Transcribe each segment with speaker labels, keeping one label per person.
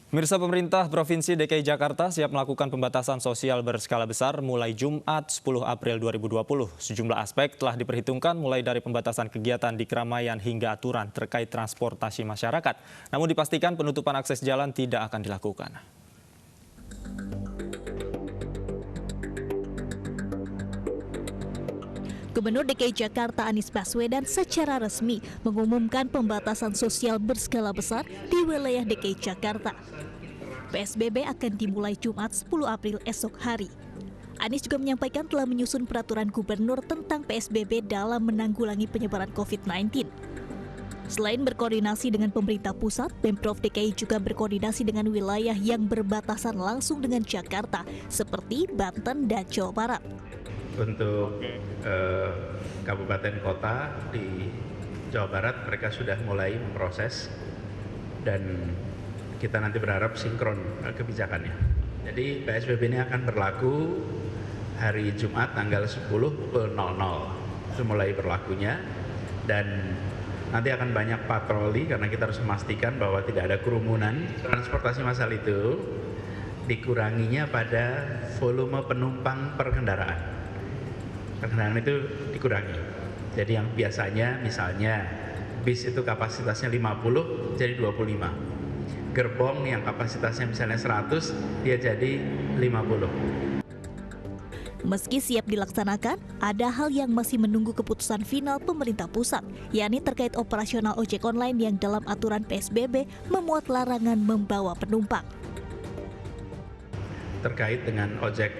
Speaker 1: Mirsa, pemerintah Provinsi DKI Jakarta siap melakukan pembatasan sosial berskala besar mulai Jumat 10 April 2020. Sejumlah aspek telah diperhitungkan mulai dari pembatasan kegiatan di keramaian hingga aturan terkait transportasi masyarakat. Namun dipastikan penutupan akses jalan tidak akan dilakukan.
Speaker 2: Gubernur DKI Jakarta Anies Baswedan secara resmi mengumumkan pembatasan sosial berskala besar di wilayah DKI Jakarta. PSBB akan dimulai Jumat 10 April esok hari. Anies juga menyampaikan telah menyusun peraturan gubernur tentang PSBB dalam menanggulangi penyebaran COVID-19. Selain berkoordinasi dengan pemerintah pusat, Pemprov DKI juga berkoordinasi dengan wilayah yang berbatasan langsung dengan Jakarta, seperti Banten dan Jawa Barat.
Speaker 3: Untuk kabupaten kota di Jawa Barat mereka sudah mulai memproses dan kita nanti berharap sinkron kebijakannya. Jadi PSBB ini akan berlaku hari Jumat tanggal 10 pukul 00 itu mulai berlakunya, dan nanti akan banyak patroli karena kita harus memastikan bahwa tidak ada kerumunan. Transportasi massal itu dikuranginya pada volume penumpang per kendaraan. Kendaraan itu dikurangi. Jadi yang biasanya misalnya bis itu kapasitasnya 50 jadi 25. Gerbong yang kapasitasnya misalnya 100 dia jadi 50.
Speaker 2: Meski siap dilaksanakan, ada hal yang masih menunggu keputusan final pemerintah pusat, yakni terkait operasional ojek online yang dalam aturan PSBB memuat larangan membawa penumpang.
Speaker 3: Terkait dengan ojek,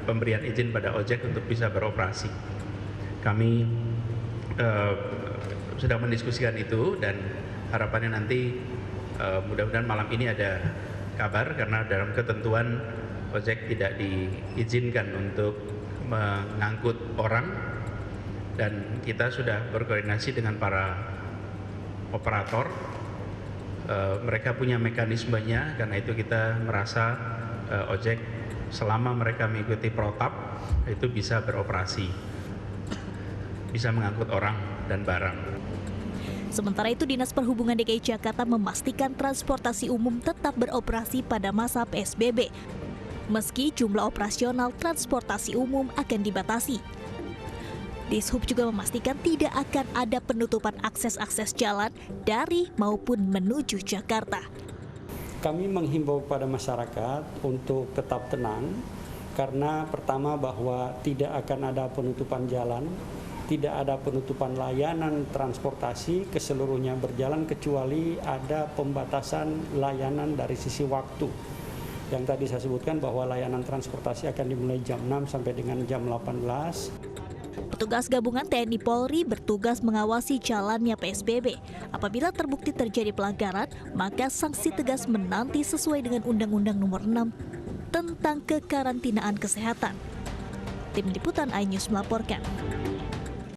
Speaker 3: pemberian izin pada ojek untuk bisa beroperasi. Kami sedang mendiskusikan itu dan harapannya nanti mudah-mudahan malam ini ada kabar, karena dalam ketentuan ojek tidak diizinkan untuk mengangkut orang, dan kita sudah berkoordinasi dengan para operator. Mereka punya mekanismenya, karena itu kita merasa ojek selama mereka mengikuti protap itu bisa beroperasi, bisa mengangkut orang dan barang.
Speaker 2: Sementara itu, Dinas Perhubungan DKI Jakarta memastikan transportasi umum tetap beroperasi pada masa PSBB, meski jumlah operasional transportasi umum akan dibatasi. Dishub juga memastikan tidak akan ada penutupan akses jalan dari maupun menuju Jakarta.
Speaker 4: Kami menghimbau kepada masyarakat untuk tetap tenang, karena pertama bahwa tidak akan ada penutupan jalan, tidak ada penutupan layanan transportasi, keseluruhnya berjalan kecuali ada pembatasan layanan dari sisi waktu. Yang tadi saya sebutkan bahwa layanan transportasi akan dimulai jam 6 sampai dengan jam 18.
Speaker 2: Petugas gabungan TNI Polri bertugas mengawasi jalannya PSBB. Apabila terbukti terjadi pelanggaran, maka sanksi tegas menanti sesuai dengan Undang-Undang Nomor 6 tentang kekarantinaan kesehatan. Tim Liputan iNews melaporkan.